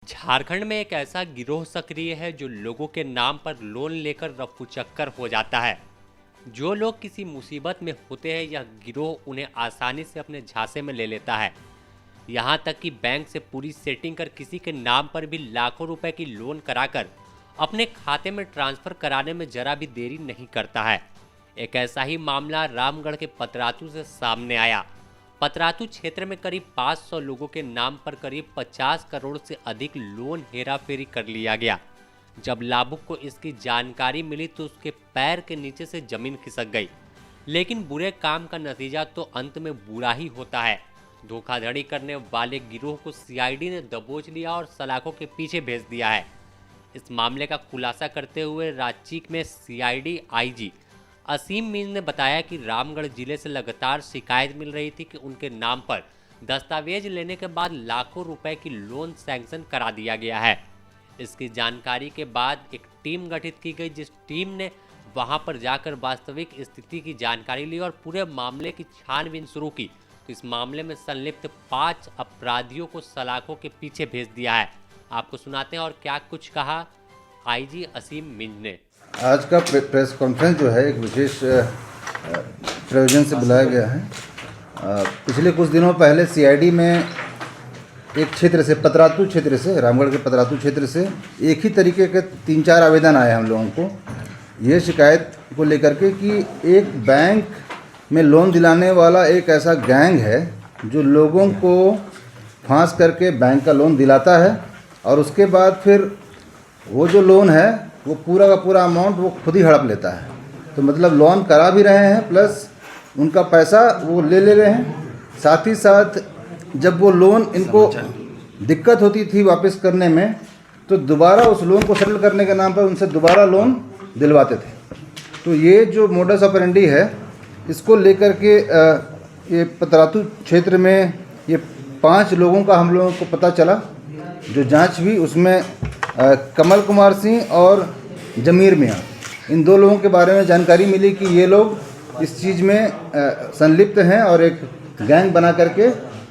झारखंड में एक ऐसा गिरोह सक्रिय है जो लोगों के नाम पर लोन लेकर रफूचक्कर हो जाता है। जो लोग किसी मुसीबत में होते हैं यह गिरोह उन्हें आसानी से अपने झांसे में ले लेता है। यहाँ तक कि बैंक से पूरी सेटिंग कर किसी के नाम पर भी लाखों रुपए की लोन कराकर अपने खाते में ट्रांसफर कराने में जरा भी देरी नहीं करता है। एक ऐसा ही मामला रामगढ़ के पतरातू से सामने आया। पतरातू क्षेत्र में करीब 500 लोगों के नाम पर करीब 50 करोड़ से अधिक लोन हेराफेरी कर लिया गया। जब लाभुक को इसकी जानकारी मिली तो उसके पैर के नीचे से जमीन खिसक गई। लेकिन बुरे काम का नतीजा तो अंत में बुरा ही होता है। धोखाधड़ी करने वाले गिरोह को सीआईडी ने दबोच लिया और सलाखों के पीछे भेज दिया है। इस मामले का खुलासा करते हुए रांची में सीआईडी आईजी असीम मीर ने बताया कि रामगढ़ जिले से लगातार शिकायत मिल रही थी कि उनके नाम पर दस्तावेज लेने के बाद लाखों रुपए की लोन सैंक्शन करा दिया गया है। इसकी जानकारी के बाद एक टीम गठित की गई, जिस टीम ने वहां पर जाकर वास्तविक स्थिति की जानकारी ली और पूरे मामले की छानबीन शुरू की। तो इस मामले में संलिप्त 5 अपराधियों को सलाखों के पीछे भेज दिया है। आपको सुनाते हैं और क्या कुछ कहा आईजी असीम मीर ने। आज का प्रेस कॉन्फ्रेंस जो है एक विशेष प्रयोजन से बुलाया गया है। पिछले कुछ दिनों पहले सीआईडी में एक क्षेत्र से, पतरातू क्षेत्र से, रामगढ़ के पतरातू क्षेत्र से एक ही तरीके के 3-4 आवेदन आए हम लोगों को ये शिकायत को लेकर के कि एक बैंक में लोन दिलाने वाला एक ऐसा गैंग है जो लोगों को फांस करके बैंक का लोन दिलाता है और उसके बाद फिर वो जो लोन है वो पूरा का पूरा अमाउंट वो खुद ही हड़प लेता है। तो मतलब लोन करा भी रहे हैं प्लस उनका पैसा वो ले रहे हैं। साथ ही साथ जब वो लोन इनको दिक्कत होती थी वापस करने में तो दोबारा उस लोन को सेटल करने के नाम पर उनसे दोबारा लोन दिलवाते थे। तो ये जो मोडस ऑपरेंडी है इसको लेकर के ये पतरातू क्षेत्र में ये 5 लोगों का हम लोगों को पता चला। जो जांच हुई उसमें कमल कुमार सिंह और जमीर मियाँ, इन 2 लोगों के बारे में जानकारी मिली कि ये लोग इस चीज़ में संलिप्त हैं और एक गैंग बना करके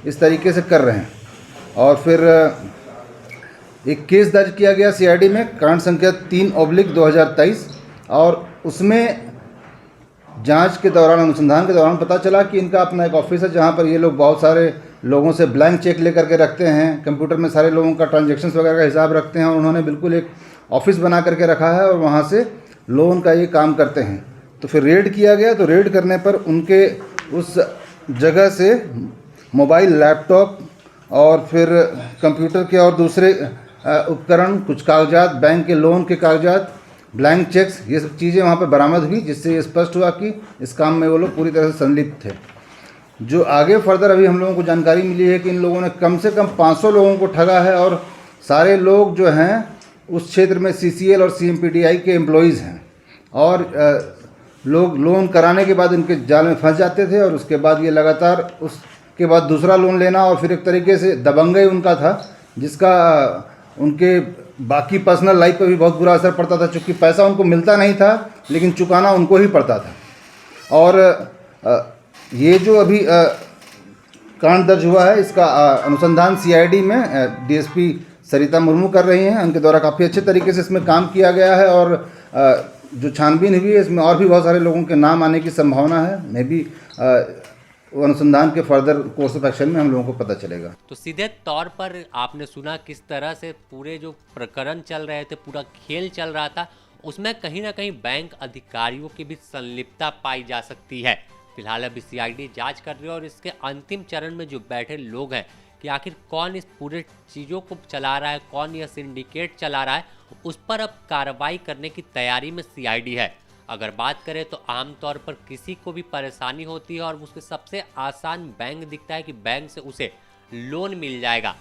इस तरीके से कर रहे हैं। और फिर एक केस दर्ज किया गया सीआईडी में, कांड संख्या 3/2023, और उसमें जांच के दौरान, अनुसंधान के दौरान पता चला कि इनका अपना एक ऑफिस है जहां पर ये लोग बहुत सारे लोगों से ब्लैंक चेक लेकर के रखते हैं। कंप्यूटर में सारे लोगों का ट्रांजैक्शंस वगैरह का हिसाब रखते हैं और उन्होंने बिल्कुल एक ऑफिस बना करके रखा है और वहां से लोन का ये काम करते हैं। तो फिर रेड किया गया, तो रेड करने पर उनके उस जगह से मोबाइल, लैपटॉप और फिर कंप्यूटर के और दूसरे उपकरण, कुछ कागजात, बैंक के लोन के कागजात, ब्लैंक चेक्स, ये सब चीज़ें वहाँ पर बरामद हुई, जिससे ये स्पष्ट हुआ कि इस काम में वो लोग पूरी तरह से संलिप्त थे। जो आगे फर्दर अभी हम लोगों को जानकारी मिली है कि इन लोगों ने कम से कम 500 लोगों को ठगा है और सारे लोग जो हैं उस क्षेत्र में सीसीएल और सीएमपीटीआई के एम्प्लॉयज़ हैं और लोग लोन कराने के बाद इनके जाल में फंस जाते थे और उसके बाद ये लगातार उसके बाद दूसरा लोन लेना और फिर एक तरीके से दबंगई उनका था, जिसका उनके बाकी पर्सनल लाइफ पर भी बहुत बुरा असर पड़ता था, चूँकि पैसा उनको मिलता नहीं था लेकिन चुकाना उनको ही पड़ता था। और ये जो अभी कांड दर्ज हुआ है इसका अनुसंधान सीआईडी में डीएसपी सरिता मुर्मू कर रही हैं। उनके द्वारा काफ़ी अच्छे तरीके से इसमें काम किया गया है और जो छानबीन हुई है इसमें और भी बहुत सारे लोगों के नाम आने की संभावना है। मे भी अनुसंधान के फर्दर कोर्स ऑफ एक्शन में हम लोगों को पता चलेगा। तो सीधे तौर पर आपने सुना किस तरह से पूरे जो प्रकरण चल रहे थे, पूरा खेल चल रहा था, उसमें कहीं ना कहीं बैंक अधिकारियों की भी संलिप्तता पाई जा सकती है। फिलहाल अभी सीआईडी जांच कर रही है और इसके अंतिम चरण में जो बैठे लोग हैं कि आखिर कौन इस पूरे चीज़ों को चला रहा है, कौन यह सिंडिकेट चला रहा है, उस पर अब कार्रवाई करने की तैयारी में सीआईडी है। अगर बात करें तो आमतौर पर किसी को भी परेशानी होती है और उसके सबसे आसान बैंक दिखता है कि बैंक से उसे लोन मिल जाएगा।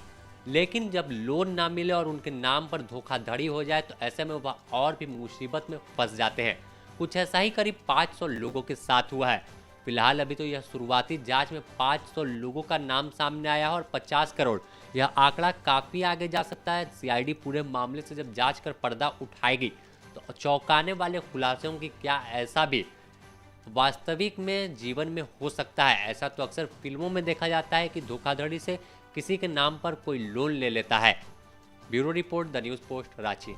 लेकिन जब लोन ना मिले और उनके नाम पर धोखाधड़ी हो जाए तो ऐसे में वह और भी मुसीबत में फंस जाते हैं। कुछ ऐसा ही करीब 500 लोगों के साथ हुआ है। फिलहाल अभी तो यह शुरुआती जांच में 500 लोगों का नाम सामने आया है और 50 करोड़, यह आंकड़ा काफ़ी आगे जा सकता है। सीआईडी पूरे मामले से जब जांच कर पर्दा उठाएगी तो चौंकाने वाले खुलासों की क्या ऐसा भी वास्तविक में जीवन में हो सकता है। ऐसा तो अक्सर फिल्मों में देखा जाता है कि धोखाधड़ी से किसी के नाम पर कोई लोन ले लेता है। Bureau report, the news post, Ranchi.